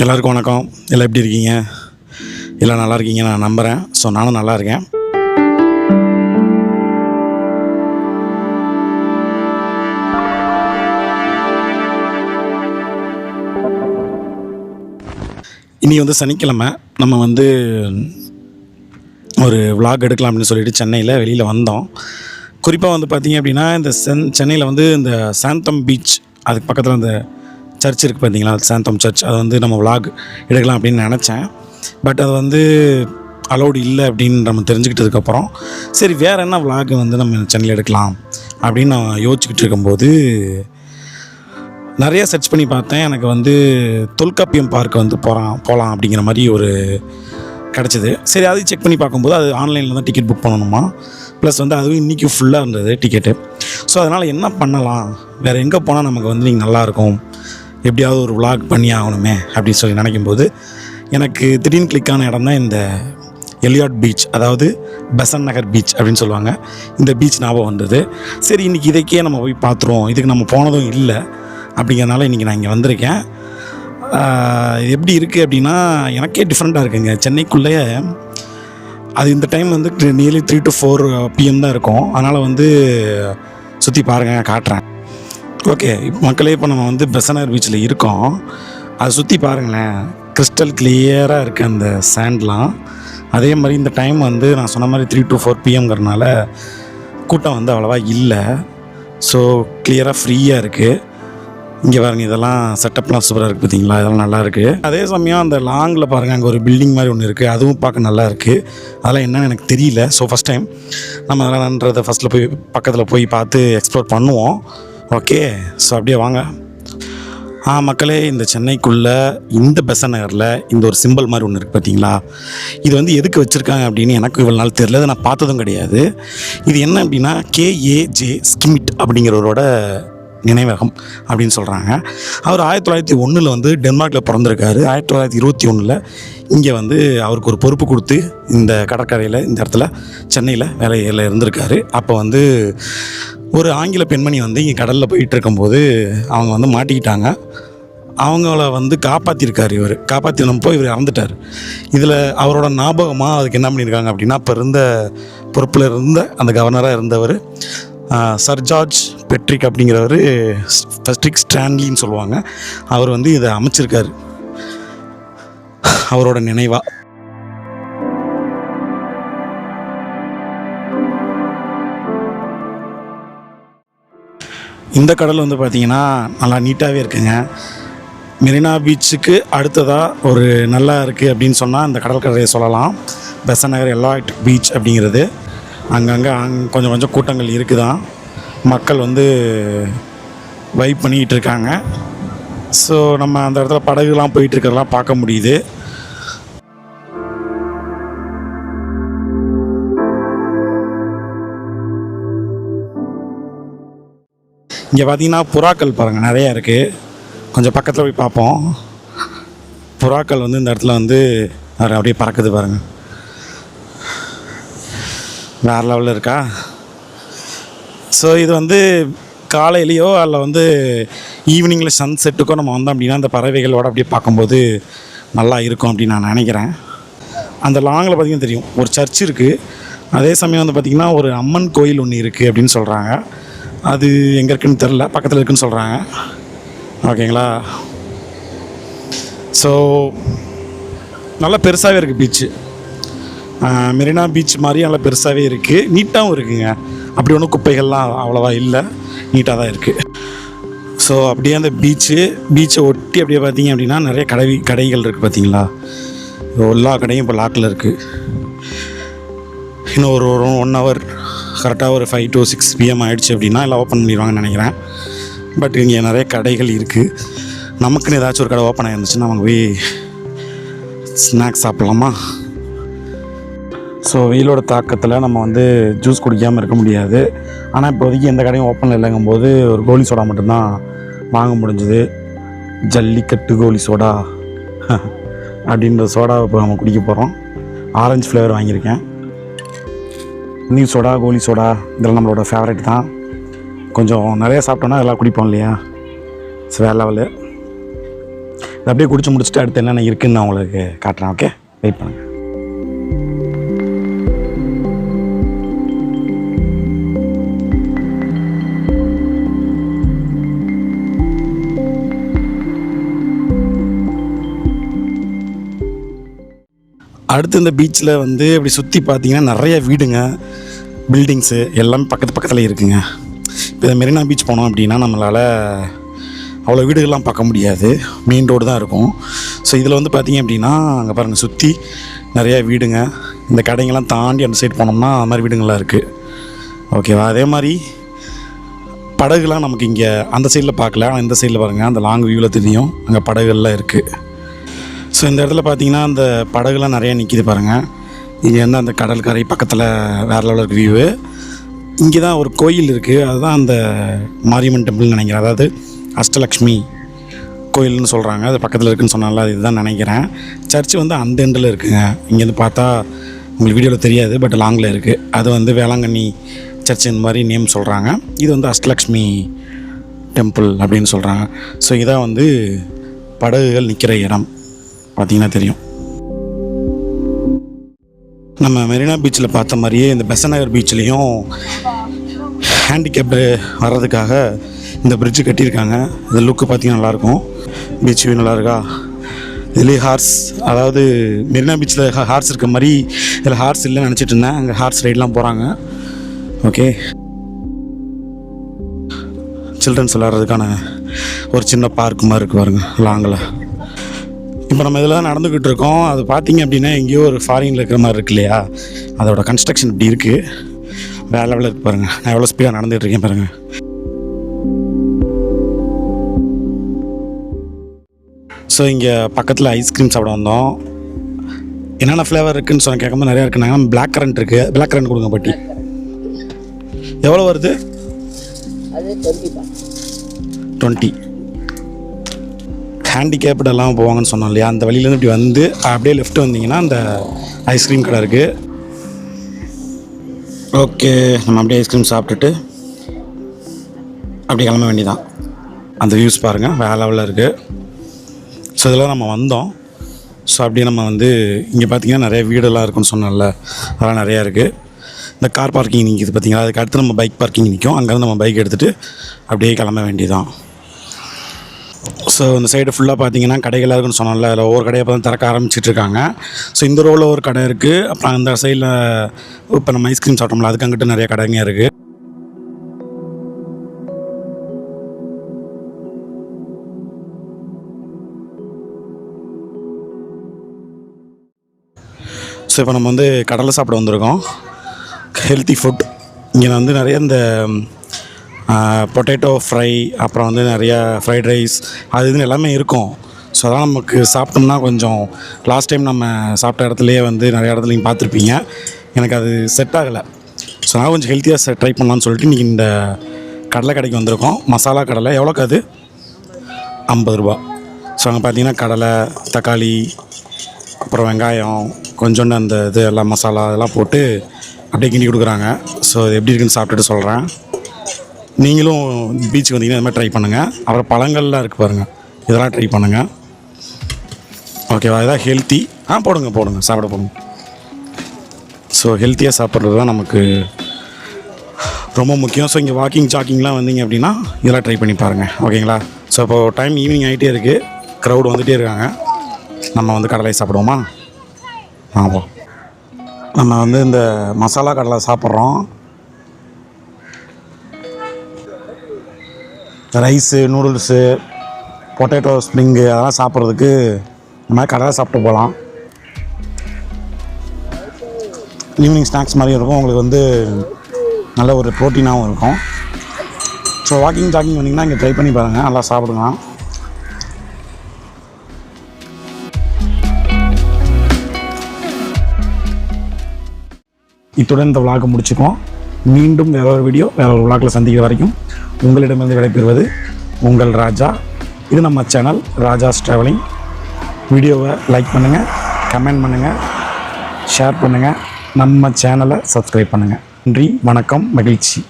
எல்லாருக்கும் வணக்கம். எல்லாம் எப்படி இருக்கீங்க? எல்லாம் நல்லா இருக்கீங்க நான் நம்புகிறேன். ஸோ நானும் நல்லா இருக்கேன். இன்றைக்கி வந்து சனிக்கிழமை நம்ம வந்து ஒரு விளாக் எடுக்கலாம் அப்படின்னு சொல்லிட்டு சென்னையில் வெளியில் வந்தோம். குறிப்பாக வந்து பார்த்திங்க அப்படின்னா இந்த சென்னையில் வந்து இந்த சாந்தம் பீச் அதுக்கு பக்கத்தில் இந்த சர்ச் இருக்குது பார்த்தீங்களா, சாந்தம் சர்ச். அது வந்து நம்ம விளாக் எடுக்கலாம் அப்படின்னு நினச்சேன். பட் அது வந்து அலௌடு இல்லை அப்படின்னு நம்ம தெரிஞ்சுக்கிட்டதுக்கப்புறம் சரி வேறு என்ன விளாக் வந்து நம்ம சென்னையில் எடுக்கலாம் அப்படின்னு நான் யோசிச்சுக்கிட்டு இருக்கும்போது நிறைய சர்ச் பண்ணி பார்த்தேன். எனக்கு வந்து தொல்காப்பியம் பார்க் வந்து போகலாம் அப்படிங்கிற மாதிரி ஒரு கிடச்சிது. சரி அதையும் செக் பண்ணி பார்க்கும்போது அது ஆன்லைனில் தான் டிக்கெட் புக் பண்ணணுமா, ப்ளஸ் வந்து அதுவும் இன்றைக்கி ஃபுல்லாக இருந்தது டிக்கெட்டு. ஸோ அதனால் என்ன பண்ணலாம், வேறு எங்கே போனால் நமக்கு வந்து நீங்கள் நல்லாயிருக்கும், எப்படியாவது ஒரு விளாக் பண்ணி ஆகணுமே அப்படின்னு சொல்லி நினைக்கும்போது எனக்கு திடீர்னு கிளிக்கான இடம் தான் இந்த எலியாட் பீச், அதாவது பெசன்ட் நகர் பீச் அப்படின்னு சொல்லுவாங்க. இந்த பீச் ஞாபகம் வந்தது. சரி இன்றைக்கி இதைக்கே நம்ம போய் பார்த்துருவோம், இதுக்கு நம்ம போனதும் இல்லை அப்படிங்கிறதுனால இன்றைக்கி நான் இங்கே வந்திருக்கேன். எப்படி இருக்குது அப்படின்னா எனக்கே டிஃப்ரெண்ட்டாக இருக்குங்க. சென்னைக்குள்ளே அது இந்த டைம் வந்து நியர்லி 3 to 4 PM தான் இருக்கும். அதனால் வந்து சுற்றி பாருங்கள், காட்டுறேன். ஓகே மக்களே, இப்போ நம்ம வந்து பெசன்ட் நகர் பீச்சில் இருக்கோம். அதை சுற்றி பாருங்களேன், கிறிஸ்டல் கிளியராக இருக்குது அந்த சேண்ட்லாம். அதே மாதிரி இந்த டைம் வந்து நான் சொன்ன மாதிரி 3 to 4 PMங்கிறதுனால கூட்டம் வந்து அவ்வளோவா இல்லை. ஸோ கிளியராக ஃப்ரீயாக இருக்குது. இங்கே பாருங்கள், இதெல்லாம் செட்டப்லாம் சூப்பராக இருக்குது பார்த்தீங்களா, இதெல்லாம் நல்லா இருக்குது. அதே சமயம் அந்த லாங்கில் பாருங்கள், அங்கே ஒரு பில்டிங் மாதிரி ஒன்று இருக்குது, அதுவும் பார்க்க நல்லா இருக்குது. அதெல்லாம் என்னன்னு எனக்கு தெரியல. ஸோ ஃபஸ்ட் டைம் நம்ம அதெல்லாம்ன்றதை ஃபஸ்ட்டில் போய் பக்கத்தில் போய் பார்த்து எக்ஸ்ப்ளோர் பண்ணுவோம். ஓகே, ஸோ அப்படியே வாங்க. மக்களே, இந்த சென்னைக்குள்ளே இந்த பெசன்ட் நகரில் இந்த ஒரு சிம்பிள் மாதிரி ஒன்று இருக்குது பார்த்தீங்களா, இது வந்து எதுக்கு வச்சுருக்காங்க அப்படின்னு எனக்கு இவ்வளோ நாள் தெரியல. அதை நான் பார்த்ததும் கிடையாது. இது என்ன அப்படின்னா KAJ ஸ்கிமிட் அப்படிங்கிறவரோட நினைவகம் அப்படின்னு சொல்கிறாங்க. அவர் 1901 வந்து டென்மார்க்கில் பிறந்திருக்காரு. 1921 இங்கே வந்து அவருக்கு ஒரு பொறுப்பு கொடுத்து இந்த கடற்கரையில் இந்த இடத்துல சென்னையில் வேலையில் இருந்திருக்காரு. அப்போ வந்து ஒரு ஆங்கில பெண்மணி வந்து இங்கே கடலில் போயிட்டு இருக்கும்போது அவங்க வந்து மாட்டிக்கிட்டாங்க. அவங்கள வந்து காப்பாற்றிருக்காரு. இவர் காப்பாற்றினப்போ இவர் இறந்துட்டார். இதில் அவரோட ஞாபகமாக அதுக்கு என்ன பண்ணியிருக்காங்க அப்படின்னா, இப்போ இருந்த பொறுப்பில் இருந்த அந்த கவர்னராக இருந்தவர் சர் ஜார்ஜ் பெட்ரிக் அப்படிங்கிறவர், பெட்ரிக் ஸ்டான்லின்னு சொல்லுவாங்க, அவர் வந்து இதை அமைச்சிருக்காரு அவரோட நினைவாக. இந்த கடல் வந்து பார்த்திங்கன்னா நல்லா நீட்டாகவே இருக்குங்க. மெரினா பீச்சுக்கு அடுத்ததாக ஒரு நல்லா இருக்குது அப்படின்னு சொன்னால் இந்த கடற்கரையை சொல்லலாம். பெசன்ட் நகர் எலியாட் பீச் அப்படிங்கிறது. அங்கங்கே கொஞ்சம் கொஞ்சம் கூட்டங்கள் இருக்குதான். மக்கள் வந்து வைப் பண்ணிக்கிட்டு இருக்காங்க. ஸோ நம்ம அந்த இடத்துல படகுலாம் போயிட்டுருக்கிறதெல்லாம் பார்க்க முடியுது. இங்கே பார்த்தீங்கன்னா புறாக்கள் பாருங்கள் நிறையா இருக்குது. கொஞ்சம் பக்கத்தில் போய் பார்ப்போம். புறாக்கள் வந்து இந்த இடத்துல வந்து அப்படியே பறக்குது பாருங்கள், வேறு லெவலில் இருக்கா. ஸோ இது வந்து காலையிலையோ அல்ல வந்து ஈவினிங்கில் சன்செட்டுக்கோ நம்ம வந்தோம் அப்படின்னா அந்த பறவைகளோடு அப்படியே பார்க்கும்போது நல்லா இருக்கும் அப்படின்னு நான் நினைக்கிறேன். அந்த லாங்கில் பார்த்திங்கன்னா தெரியும் ஒரு சர்ச் இருக்குது. அதே சமயம் வந்து பார்த்திங்கன்னா ஒரு அம்மன் கோயில் ஒன்று இருக்குது அப்படின்னு சொல்கிறாங்க. அது எங்கே இருக்குதுன்னு தெரில, பக்கத்தில் இருக்குதுன்னு சொல்கிறாங்க. ஓகேங்களா. ஸோ நல்லா பெருசாகவே இருக்குது பீச்சு. மெரினா பீச் மாதிரி நல்லா பெருசாகவே இருக்குது, நீட்டாகவும் இருக்குதுங்க. அப்படி ஒன்றும் குப்பைகள்லாம் அவ்வளோவா இல்லை, நீட்டாக தான் இருக்குது. ஸோ அப்படியே அந்த பீச்சை ஒட்டி அப்படியே பார்த்திங்க அப்படின்னா நிறைய கடைகள் இருக்குது பார்த்தீங்களா. எல்லா கடையும் இப்போ லாக்கில் இருக்குது. இன்னும் ஒரு 1 hour கரெக்டாக ஒரு 5 to 6 PM ஆகிடுச்சு அப்படின்னா எல்லாம் ஓப்பன் பண்ணிடுவாங்கன்னு நினைக்கிறேன். பட் இங்கே நிறைய கடைகள் இருக்குது. நமக்குன்னு ஏதாச்சும் ஒரு கடை ஓப்பன் ஆகிருந்துச்சுன்னா அவங்க போய் ஸ்நாக்ஸ் சாப்பிட்லாமா. ஸோ வெயிலோட தாக்கத்தில் நம்ம வந்து ஜூஸ் குடிக்காமல் இருக்க முடியாது. ஆனால் இப்போதைக்கு எந்த கடையும் ஓப்பனில் இல்லைங்கும்போது ஒரு கோலி சோடா மட்டும்தான் வாங்க முடிஞ்சுது. ஜல்லிக்கட்டு கோலி சோடா அப்படின்ற சோடாவை இப்போ நம்ம குடிக்க போகிறோம். ஆரஞ்சு ஃப்ளேவர் வாங்கியிருக்கேன். நீர் சோடா, கோலி சோடா இதெல்லாம் நம்மளோட ஃபேவரட் தான். கொஞ்சம் நிறைய சாப்பிட்டோன்னா எல்லாம் குடிப்போம் இல்லையா. ஸோ வேறு லெவலு. இதை அப்படியே குடிச்சு முடிச்சுட்டு அடுத்து என்னென்ன இருக்குதுன்னு நான் உங்களுக்கு காட்டுறேன். ஓகே, வெயிட் பண்ணுங்கள். அடுத்து இந்த பீச்சில் வந்து இப்படி சுற்றி பார்த்தீங்கன்னா நிறைய வீடுங்க, பில்டிங்ஸு எல்லாமே பக்கத்தில் இருக்குங்க. இப்போ இந்த மெரினா பீச் போனோம் அப்படின்னா நம்மளால் அவ்வளோ வீடுகள்லாம் பார்க்க முடியாது, மெயின் ரோடு தான் இருக்கும். ஸோ இதில் வந்து பார்த்திங்க அப்படின்னா அங்கே பாருங்கள் சுற்றி நிறையா வீடுங்க. இந்த கடைங்கெல்லாம் தாண்டி அந்த சைடு போனோம்னா அது மாதிரி வீடுங்கள்லாம் இருக்குது. ஓகேவா? அதே மாதிரி படகுலாம் நமக்கு இங்கே அந்த சைடில் பார்க்கல, ஆனால் இந்த சைடில் பாருங்கள் அந்த லாங் வியூவில் தெரியும் அங்கே படகுலாம் இருக்குது. ஸோ இந்த இடத்துல பார்த்தீங்கன்னா அந்த படகுலாம் நிறையா நிற்கிது பாருங்கள். இங்கேருந்து அந்த கடல் கரை பக்கத்தில் வேறு லெவலுக்கு வியூவு. இங்கே தான் ஒரு கோயில் இருக்குது, அதுதான் அந்த மாரியம்மன் டெம்பிள்னு நினைக்கிறேன். அதாவது அஷ்டலக்ஷ்மி கோயில்னு சொல்கிறாங்க, அது பக்கத்தில் இருக்குதுன்னு சொன்னால அது இதுதான் நினைக்கிறேன். சர்ச்சு வந்து அந்த எண்டில் இருக்குதுங்க. இங்கேருந்து பார்த்தா உங்களுக்கு வீடியோவில் தெரியாது, பட் லாங்கில் இருக்குது. அது வந்து வேளாங்கண்ணி சர்ச் இந்த மாதிரி நேம் சொல்கிறாங்க. இது வந்து அஷ்டலக்ஷ்மி டெம்பிள் அப்படின்னு சொல்கிறாங்க. ஸோ இதான் வந்து படகுகள் நிற்கிற இடம் பார்த்திங்கன்னா தெரியும். நம்ம மெரினா பீச்சில் பார்த்த மாதிரியே இந்த பெசன்ட் நகர் பீச்லேயும் ஹேண்டிகேப்டு வர்றதுக்காக இந்த பிரிட்ஜு கட்டியிருக்காங்க. இந்த லுக்கு பார்த்திங்கன்னா நல்லாயிருக்கும். பீச் வியூ நல்லாயிருக்கா? இதுலேயே ஹார்ஸ், அதாவது மெரினா பீச்சில் ஹார்ஸ் இருக்க மாதிரி இதில் ஹார்ஸ் இல்லைன்னு நினச்சிட்டு இருந்தேன். அங்கே ஹார்ஸ் ரைடெலாம் போகிறாங்க. ஓகே, சில்ட்ரன்ஸ் விளாட்றதுக்கான ஒரு சின்ன பார்க் மாதிரி இருக்குது பாருங்க லாங்கில். இப்போ நம்ம இதில் தான் நடந்துக்கிட்டு இருக்கோம். அது பார்த்திங்க அப்படின்னா எங்கேயோ ஒரு ஃபாரினில் இருக்கிற மாதிரி இருக்கு இல்லையா? அதோட கன்ஸ்ட்ரக்ஷன் இப்படி இருக்குது, வேறு லெவலில் இருக்குது பாருங்கள். நான் எவ்வளோ ஸ்பீடாக நடந்துகிட்டு இருக்கேன் பாருங்கள். ஸோ இங்கே பக்கத்தில் ஐஸ்கிரீம் சாப்பிட வந்தோம். என்னென்ன ஃப்ளேவர் இருக்குதுன்னு சொன்ன கேட்கும்போது நிறையா இருக்குனாங்க. பிளாக் கரண்ட் இருக்குது, பிளாக் கரண்ட் கொடுங்க பாட்டி. எவ்வளோ வருது? 20. ஹேண்டிகேப்டெல்லாம் போவாங்கன்னு சொன்னோம் இல்லையா? அந்த வழியிலேருந்து இப்படி வந்து அப்படியே லெஃப்ட் வந்தீங்கன்னா அந்த ஐஸ்கிரீம் கடை இருக்குது. ஓகே, நம்ம அப்படியே ஐஸ்கிரீம் சாப்பிட்டுட்டு அப்படி கிளம்ப வேண்டியதான். அந்த வியூஸ் பாருங்கள், வேறு லெவலில் இருக்குது. ஸோ இதெல்லாம் நம்ம வந்தோம். ஸோ அப்படியே நம்ம வந்து இங்கே பார்த்திங்கன்னா நிறைய வீடெல்லாம் இருக்குன்னு சொன்னோம்ல, அதெல்லாம் நிறையா இருக்குது. இந்த கார் பார்க்கிங் நிற்கிது பார்த்திங்களா? அதுக்கு அடுத்து நம்ம பைக் பார்க்கிங் நிற்கும். அங்கேருந்து நம்ம பைக் எடுத்துகிட்டு அப்படியே கிளம்ப வேண்டியதான். ஸோ இந்த சைடு ஃபுல்லாக பார்த்தீங்கன்னா கடைகளாக இருக்குன்னு சொன்னோம்ல, அதில் ஒவ்வொரு கடையை இப்போ தான் திறக்க ஆரம்பிச்சிட்ருக்காங்க. ஸோ இந்த ரோவில் ஒரு கடை இருக்குது. அப்புறம் அந்த சைடில் இப்போ நம்ம ஐஸ்கிரீம் சாப்பிட்டோம்ல, அதுக்கு அங்கிட்ட நிறைய கடைங்க இருக்குது. ஸோ இப்போ நம்ம வந்து கடலை சாப்பிட வந்திருக்கோம். Healthy food. இங்கே வந்து நிறைய இந்த பொட்டேட்டோ ஃப்ரை, அப்புறம் வந்து நிறையா ஃப்ரைட் ரைஸ், அது இதுன்னு எல்லாமே இருக்கும். ஸோ அதெல்லாம் நமக்கு சாப்பிட்டோம்னா கொஞ்சம் லாஸ்ட் டைம் நம்ம சாப்பிட்ட இடத்துலையே வந்து நிறைய இடத்துல நீங்கள் பார்த்துருப்பீங்க, எனக்கு அது செட் ஆகலை. ஸோ நான் கொஞ்சம் ஹெல்த்தியாக ட்ரை பண்ணலான்னு சொல்லிட்டு இன்றைக்கி இந்த கடலை கடைக்கு வந்திருக்கோம். மசாலா கடலை எவ்வளோக்கு? அது 50 ரூபா. ஸோ அங்கே பார்த்தீங்கன்னா கடலை, தக்காளி, அப்புறம் வெங்காயம், கொஞ்சோண்டு அந்த இது எல்லாம் மசாலா இதெல்லாம் போட்டு அப்படியே கிண்டி கொடுக்குறாங்க. ஸோ இது எப்படி இருக்குன்னு சாப்பிட்டுட்டு சொல்கிறேன். நீங்களும் பீச்சுக்கு வந்தீங்கன்னா இது மாதிரி ட்ரை பண்ணுங்கள். அப்புறம் பழங்கள்லாம் இருக்குது பாருங்கள், இதெல்லாம் ட்ரை பண்ணுங்கள். ஓகேவா? இதான் ஹெல்த்தி. போடுங்க சாப்பிட போடுங்க. ஸோ ஹெல்த்தியாக சாப்பிட்றது தான் நமக்கு ரொம்ப முக்கியம். ஸோ இங்கே வாக்கிங் ஜாக்கிங்லாம் வந்தீங்க அப்படின்னா இதெல்லாம் ட்ரை பண்ணி பாருங்கள். ஓகேங்களா? ஸோ இப்போது டைம் ஈவினிங் ஆகிட்டே இருக்குது, க்ரௌடு வந்துகிட்டே இருக்காங்க. நம்ம வந்து கடலை சாப்பிடுவோமா? ஆமாம், நம்ம வந்து இந்த மசாலா கடலை சாப்பிட்றோம். ரைஸு, நூடுல்ஸு, பொட்டேட்டோ ஸ்ப்ரிங்கு அதெல்லாம் சாப்பிட்றதுக்கு இந்த மாதிரி கடலை சாப்பிட்டு போகலாம். ஈவினிங் ஸ்நாக்ஸ் மாதிரி இருக்கும், உங்களுக்கு வந்து நல்ல ஒரு ப்ரோட்டீனாகவும் இருக்கும். ஸோ வாக்கிங் ஜாக்கிங் வந்தீங்கன்னா இங்கே ட்ரை பண்ணி பாருங்கள், நல்லா சாப்பிடுங்க. இத்துடன் இந்த விளாகை முடிச்சுக்குவோம். மீண்டும் வேற ஒரு வீடியோ, வேற ஒரு விளாகில் சந்திக்கிற வரைக்கும் உங்களிடமிருந்து விடைபெறுவது உங்கள் ராஜா. இது நம்ம சேனல் ராஜாஸ் ட்ராவலிங். வீடியோவை லைக் பண்ணுங்கள், கமெண்ட் பண்ணுங்கள், ஷேர் பண்ணுங்கள், நம்ம சேனலை சப்ஸ்கிரைப் பண்ணுங்கள். நன்றி, வணக்கம், மகிழ்ச்சி.